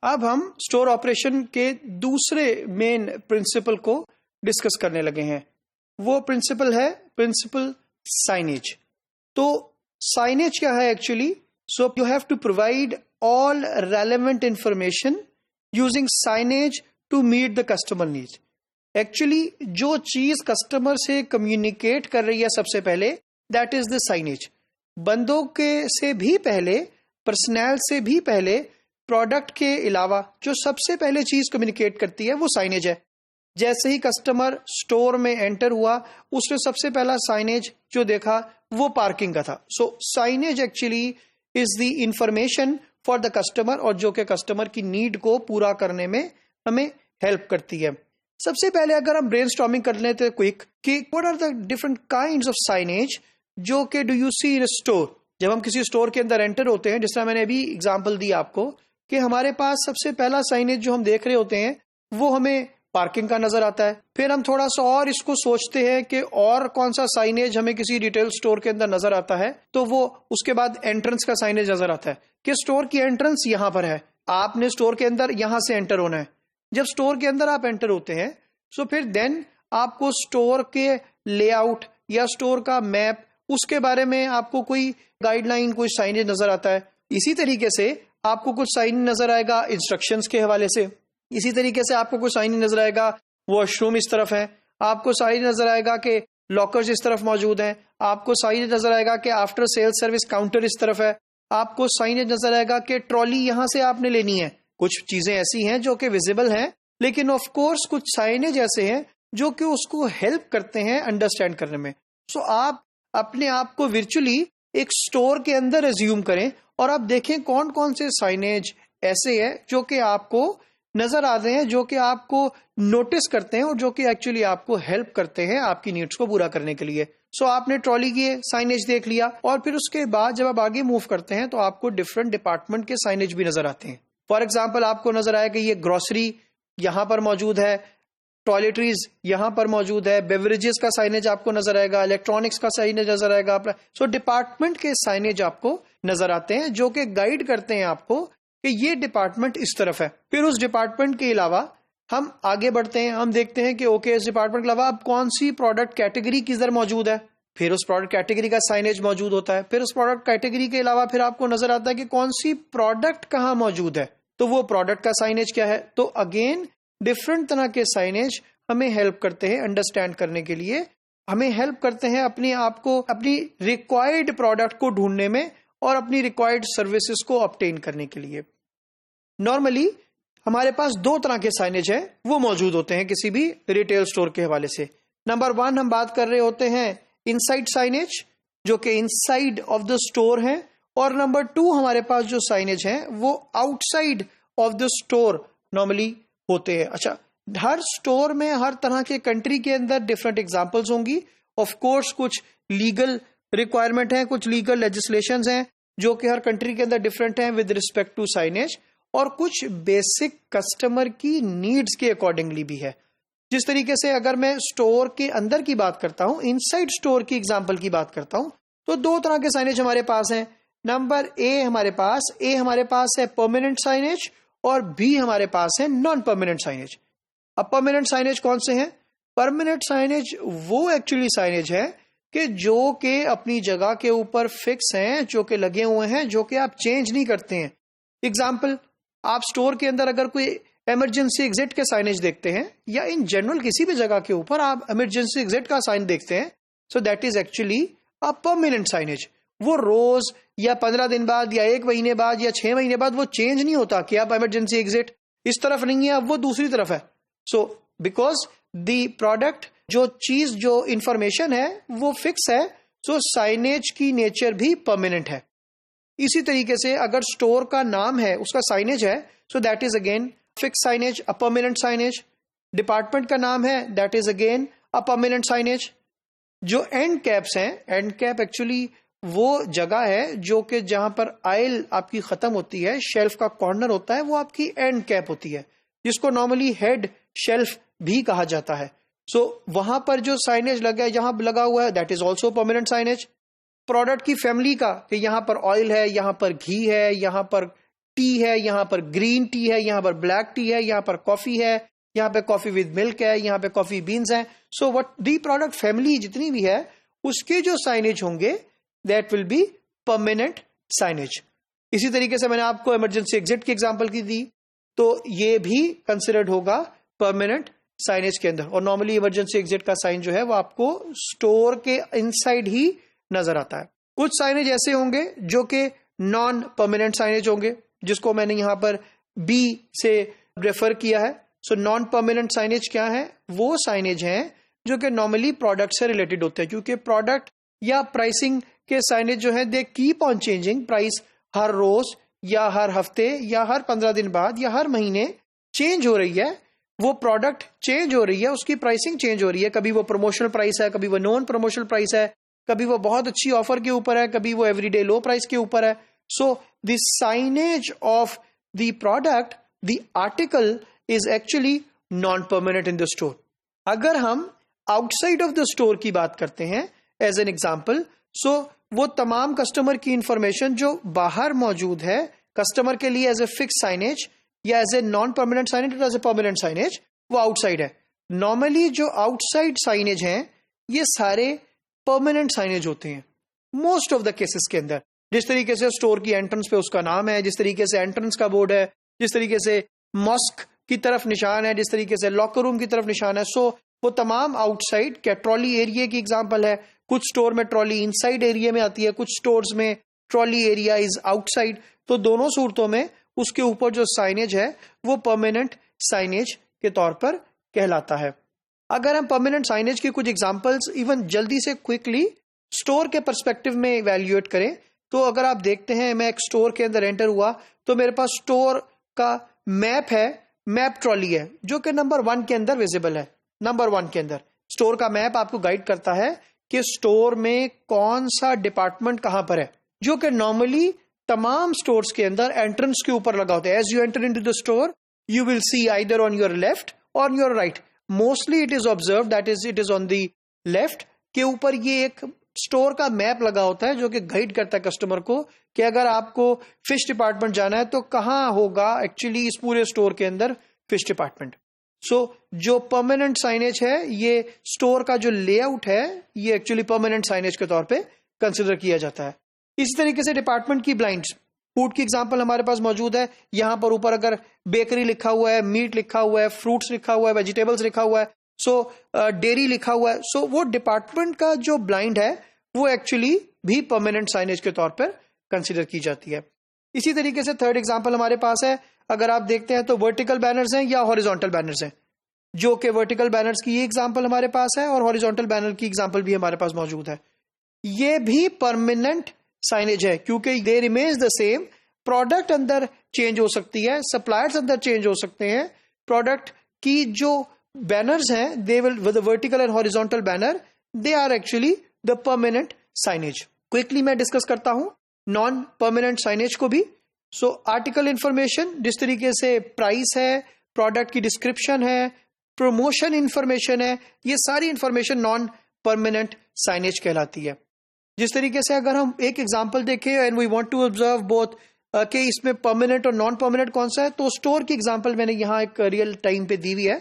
अब हम store operation के दूसरे मेन प्रिंसिपल को डिस्कस करने लगे हैं। वो प्रिंसिपल है प्रिंसिपल साइनेज। तो साइनेज क्या है actually? So you have to provide all relevant information using signage to meet the customer needs. Actually जो चीज कस्टमर से कम्युनिकेट कर रही है सबसे पहले, दैट इज द साइनेज। बंदों के से भी पहले, पर्सनल से भी पहले, प्रोडक्ट के अलावा जो सबसे पहले चीज कम्युनिकेट करती है वो साइनेज है। जैसे ही कस्टमर स्टोर में एंटर हुआ, उसने सबसे पहला साइनेज जो देखा वो पार्किंग का था। So signage actually is the information for the customer, और जो कि कस्टमर की नीड को पूरा करने में हमें हेल्प करती है। सबसे पहले अगर हम ब्रेनस्टॉर्मिंग कर लेते हैं क्विक कि what are the different kinds of signage जो कि do you see in store. जब हम किसी स्टोर के अंदर एंटर होते हैं, जिस तरह मैंने अभी एग्जांपल दी आपको कि हमारे पास सबसे पहला साइनेज जो हम देख रहे होते हैं वो हमें पार्किंग का नजर आता है। फिर हम थोड़ा सा और इसको सोचते हैं कि और कौन सा साइनेज हमें किसी रिटेल स्टोर के अंदर नजर आता है, तो वो उसके बाद एंट्रेंस का साइनेज नजर आता है कि स्टोर की एंट्रेंस यहां पर है, आपने स्टोर के अंदर यहां से एंटर होना है। जब स्टोर के अंदर आप एंटर होते हैं, सो फिर देन आपको स्टोर के लेआउट या स्टोर का मैप, उसके बारे में आपको कोई गाइडलाइन, कोई साइनेज नजर आता है। इसी तरीके से आपको कुछ साइन नजर आएगा इंस्ट्रक्शंस के हवाले से। इसी तरीके से आपको कुछ साइन नजर आएगा वॉशरूम इस तरफ है, आपको साइन नजर आएगा कि लॉकर्स इस तरफ मौजूद हैं, आपको साइन नजर आएगा कि आफ्टर सेल्स सर्विस काउंटर इस तरफ है, आपको साइन नजर आएगा कि ट्रॉली यहां से आपने लेनी है। कुछ चीजें ऐसी हैं जो कि विजिबल हैं, लेकिन ऑफ कोर्स कुछ साइनेज ऐसे हैं जो कि उसको हेल्प करते हैं अंडरस्टैंड करने में। सो आप अपने आप को वर्चुअली एक स्टोर के अंदर एज्यूम करें और आप देखें कौन कौन से साइनेज ऐसे हैं जो कि आपको नजर आ रहे हैं, जो कि आपको नोटिस करते हैं और जो कि एक्चुअली आपको हेल्प करते हैं आपकी नीड्स को पूरा करने के लिए। सो आपने ट्रॉली की साइनेज देख लिया, और फिर उसके बाद जब आप आगे मूव करते हैं तो आपको डिफरेंट डिपार्टमेंट के साइनेज भी नजर आते हैं। फॉर एग्जाम्पल आपको नजर आएगा ये ग्रोसरी यहां पर मौजूद है, टॉयलेटरीज यहां पर मौजूद है, बेवरेजेस का साइनेज आपको नजर आएगा, इलेक्ट्रॉनिक्स का साइनेज नजर आएगा। सो डिपार्टमेंट के साइनेज आपको नजर आते हैं जो कि गाइड करते हैं आपको कि ये डिपार्टमेंट इस तरफ है। फिर उस डिपार्टमेंट के अलावा हम आगे बढ़ते हैं, हम देखते हैं कि ओके इस डिपार्टमेंट के अलावा अब कौन सी प्रोडक्ट कैटेगरी किधर मौजूद है, फिर उस प्रोडक्ट कैटेगरी का साइनेज मौजूद होता है। फिर उस प्रोडक्ट कैटेगरी के अलावा फिर आपको नजर आता है कि कौन सी प्रोडक्ट कहां मौजूद है, तो वो प्रोडक्ट का साइनेज क्या है। तो अगेन डिफरेंट तरह के साइनेज हमें हेल्प करते हैं अंडरस्टैंड करने के लिए, हमें हेल्प करते हैं अपने आप को अपनी रिक्वायर्ड प्रोडक्ट को ढूंढने में और अपनी रिक्वायर्ड सर्विसेज को ऑब्टेन करने के लिए। नॉर्मली हमारे पास दो तरह के साइनेज है, वो मौजूद होते हैं किसी भी रिटेल स्टोर के हवाले से। नंबर 1 हम बात कर रहे होते हैं इनसाइड साइनेज, जो कि इनसाइड ऑफ द स्टोर है, और नंबर 2 हमारे पास जो साइनेज है वो outside of the store normally होते हैं। अच्छा, हर स्टोर में हर तरह के कंट्री के अंदर डिफरेंट एग्जांपल्स होंगी। ऑफ कोर्स कुछ लीगल रिक्वायरमेंट है, कुछ लीगल लेजिस्लेशंस हैं जो कि हर कंट्री के अंदर डिफरेंट हैं विद रिस्पेक्ट टू साइनेज, और कुछ बेसिक कस्टमर की नीड्स के अकॉर्डिंगली भी है। जिस तरीके से अगर मैं स्टोर के अंदर की बात करता हूं, इनसाइड स्टोर की एग्जांपल की बात करता हूं, तो दो तरह के साइनेज हमारे पास हैं। नंबर ए हमारे पास है परमानेंट साइनेज, और बी हमारे पास है नॉन परमानेंट साइनेज। अब परमानेंट साइनेज कौन से हैं? परमानेंट साइनेज वो एक्चुअली साइनेज है कि जो कि अपनी जगह के ऊपर फिक्स हैं, जो कि लगे हुए हैं, जो कि आप चेंज नहीं करते हैं। एग्जाम्पल, आप स्टोर के अंदर अगर कोई इमरजेंसी एग्जिट के साइनेज देखते हैं, या इन जनरल किसी भी जगह के ऊपर आप इमरजेंसी एग्जिट का साइन देखते हैं, so that is actually a permanent signage. वो रोज या 15 दिन बाद या 1 महीने बाद या 6 महीने बाद वो चेंज नहीं होता कि अब इमरजेंसी एग्जिट इस तरफ नहीं है, अब वो दूसरी तरफ है। सो बिकॉज द प्रोडक्ट, जो चीज, जो इंफॉर्मेशन है वो फिक्स है, सो साइनेज की नेचर भी परमानेंट है। इसी तरीके से अगर स्टोर का नाम है, उसका साइनेज है, so that is again fix signage, a permanent signage. Department का नाम है, that is again a permanent signage. जो एंड कैप्स हैं, एंड कैप एक्चुअली वो जगह है जो कि जहां पर आयल आपकी खत्म होती है, शेल्फ का कॉर्नर होता है, वो आपकी एंड कैप होती है, जिसको नॉर्मली हेड शेल्फ भी कहा जाता है। सो वहां पर जो साइनेज लगा है, जहां लगा हुआ है, that is also permanent signage. Product की फैमिली का, कि यहां पर ऑयल है, यहां पर घी है, यहां पर टी है, यहाँ पर ग्रीन टी है, यहाँ पर ब्लैक टी है, यहाँ पर कॉफी है, यहाँ पे कॉफी विद मिल्क है, यहाँ पे कॉफी बीन्स है. So what the product family जितनी भी है उसके जो साइनेज होंगे that will be permanent signage. इसी तरीके से मैंने आपको इमरजेंसी एग्जिट की एग्जांपल की दी, तो ये भी कंसिडर्ड होगा परमानेंट साइनेज के अंदर. और नॉर्मली इमरजेंसी एग्जिट का साइन जो है वो आपको स्टोर के इनसाइड ही नजर आता है. कुछ साइनेज ऐसे होंगे जो कि नॉन परमानेंट साइनेज होंगे, जिसको मैंने यहां पर बी से रेफर किया है. सो नॉन परमानेंट साइनेज क्या है? वो साइनेज हैं जो कि नॉर्मली प्रोडक्ट से रिलेटेड होते हैं, क्योंकि प्रोडक्ट या प्राइसिंग के साइनेज जो है they keep on changing. Price हर रोज या हर हफ्ते या हर 15 दिन बाद या हर महीने चेंज हो रही है. वो प्रोडक्ट चेंज हो रही है, उसकी प्राइसिंग चेंज हो रही है. कभी वो प्रमोशनल प्राइस है, कभी वो नॉन प्रमोशनल प्राइस है, कभी वो बहुत अच्छी ऑफर के ऊपर है, कभी वो एवरीडे लो प्राइस के ऊपर है. So the signage of the product, the article is actually non permanent in the store. अगर हम आउटसाइड ऑफ द स्टोर की बात करते हैं एज एन एग्जाम्पल, सो वो तमाम कस्टमर की इंफॉर्मेशन जो बाहर मौजूद है कस्टमर के लिए एज ए फिक्स साइनेज या as a non permanent signage as a permanent signage, वो आउटसाइड है. नॉर्मली जो आउटसाइड साइनेज हैं ये सारे परमानेंट साइनेज होते हैं मोस्ट ऑफ द केसेस के अंदर. जिस तरीके से स्टोर की एंट्रेंस पे उसका नाम है, जिस तरीके से एंट्रेंस का बोर्ड है, जिस तरीके से मॉस्क की तरफ निशान है, जिस तरीके से लॉकर रूम की तरफ निशान है, सो वो तमाम आउटसाइड. क्या ट्रॉली एरिया की एग्जांपल है. कुछ स्टोर में ट्रॉली इनसाइड एरिया में आती है, कुछ स्टोर्स में ट्रॉली एरिया इज आउटसाइड. तो दोनों सूरतों में उसके ऊपर जो साइनेज है वो परमानेंट साइनेज के तौर पर कहलाता है. अगर हम परमानेंट साइनेज के कुछ एग्जांपल्स इवन जल्दी से क्विकली स्टोर के पर्सपेक्टिव में इवैल्यूएट करें, तो अगर आप देखते हैं मैं एक स्टोर के अंदर एंटर हुआ तो मेरे पास स्टोर का मैप है, मैप ट्रॉली है जो कि नंबर 1 के अंदर विजिबल है. नंबर 1 के अंदर स्टोर का मैप आपको गाइड करता है कि स्टोर में कौन सा डिपार्टमेंट कहां पर है, जो कि नॉर्मली तमाम स्टोर्स के अंदर एंट्रेंस के ऊपर लगा होता है. As you enter into the store you will see either on your left or your right. Mostly it is observe that is it is on the left के ऊपर ये एक स्टोर का मैप लगा होता है जो कि गाइड करता है कस्टमर को कि अगर आपको फिश डिपार्टमेंट जाना है तो कहां होगा एक्चुअली इस पूरे स्टोर के अंदर फिश डिपार्टमेंट. सो जो परमानेंट साइनेज है ये स्टोर का जो लेआउट है ये एक्चुअली परमानेंट साइनेज के तौर पे कंसिडर किया जाता है. इसी तरीके से डिपार्टमेंट की ब्लाइंड्स, फूड की एग्जांपल हमारे पास मौजूद है. यहां पर ऊपर अगर बेकरी लिखा हुआ है, मीट लिखा हुआ है, फ्रूट्स लिखा हुआ है, वेजिटेबल्स लिखा हुआ है, सो डेयरी लिखा हुआ है, सो वो डिपार्टमेंट का जो ब्लाइंड है वो एक्चुअली भी परमानेंट साइनेज के तौर पर कंसिडर की जाती है. इसी तरीके से थर्ड एग्जांपल हमारे पास है. अगर आप देखते हैं तो वर्टिकल बैनर्स हैं या हॉरिजॉन्टल बैनर्स हैं, जो कि वर्टिकल बैनर्स की ये एग्जांपल हमारे पास है और हॉरिजॉन्टल बैनर की एग्जांपल भी हमारे पास मौजूद है. ये भी परमानेंट साइनेज है क्योंकि दे रिमेन्स द सेम. प्रोडक्ट अंदर चेंज हो सकती है, सप्लायर्स अंदर चेंज हो सकते हैं. प्रोडक्ट की जो बैनर्स हैं they will with vertical and horizontal banner they are actually the permanent signage. Quickly मैं डिस्कस करता हूं नॉन परमानेंट साइनेज को भी. सो आर्टिकल इंफॉर्मेशन, जिस तरीके से प्राइस है, प्रोडक्ट की डिस्क्रिप्शन है, प्रमोशन इंफॉर्मेशन है, ये सारी इंफॉर्मेशन नॉन परमानेंट साइनेज कहलाती है. जिस तरीके से अगर हम एक एग्जांपल देखें and we want to observe both कि इसमें परमानेंट और नॉन परमानेंट कौन सा है, तो स्टोर की एग्जांपल मैंने यहाँ एक रियल टाइम पे दी हुई है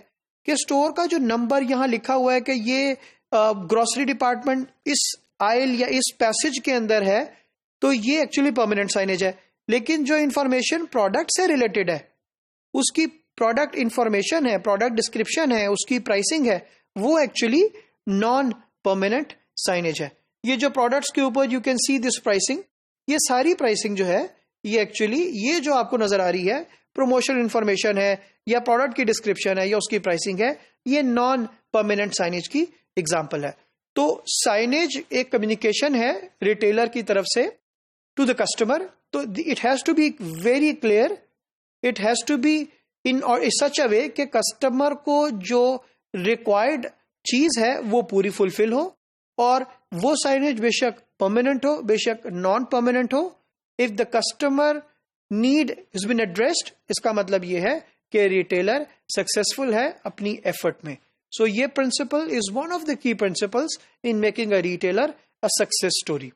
कि स्टोर का जो नंबर यहाँ लिखा हुआ है कि ये ग्रोसरी डिपार्टमेंट इस आयल या इस पैसेज के अंदर है, तो ये एक्चुअली परमानेंट साइनेज है. लेकिन जो इंफॉर्मेशन प्रोडक्ट से रिलेटेड है, उसकी प्रोडक्ट इंफॉर्मेशन है, प्रोडक्ट डिस्क्रिप्शन है, उसकी प्राइसिंग है, वो एक्चुअली नॉन परमानेंट साइनेज है. ये जो प्रोडक्ट्स के ऊपर you can see this pricing, ये सारी प्राइसिंग जो है ये एक्चुअली ये जो आपको नजर आ रही है प्रमोशन इंफॉर्मेशन है या प्रोडक्ट की डिस्क्रिप्शन है या उसकी प्राइसिंग है, ये नॉन परमानेंट साइनेज की एग्जांपल है. तो साइनेज एक कम्युनिकेशन है रिटेलर की तरफ से टू द कस्टमर. तो it has to be very clear, it has to be in और सच अ वे कि कस्टमर को जो रिक्वायर्ड चीज है वो पूरी फुलफिल हो, और वो साइनेज बेशक परमानेंट हो बेशक नॉन परमानेंट हो. If the customer need has been addressed, इसका मतलब ये है कि रिटेलर सक्सेसफुल है अपनी एफर्ट में. सो ये principle is one of the key principles in making a retailer a success story.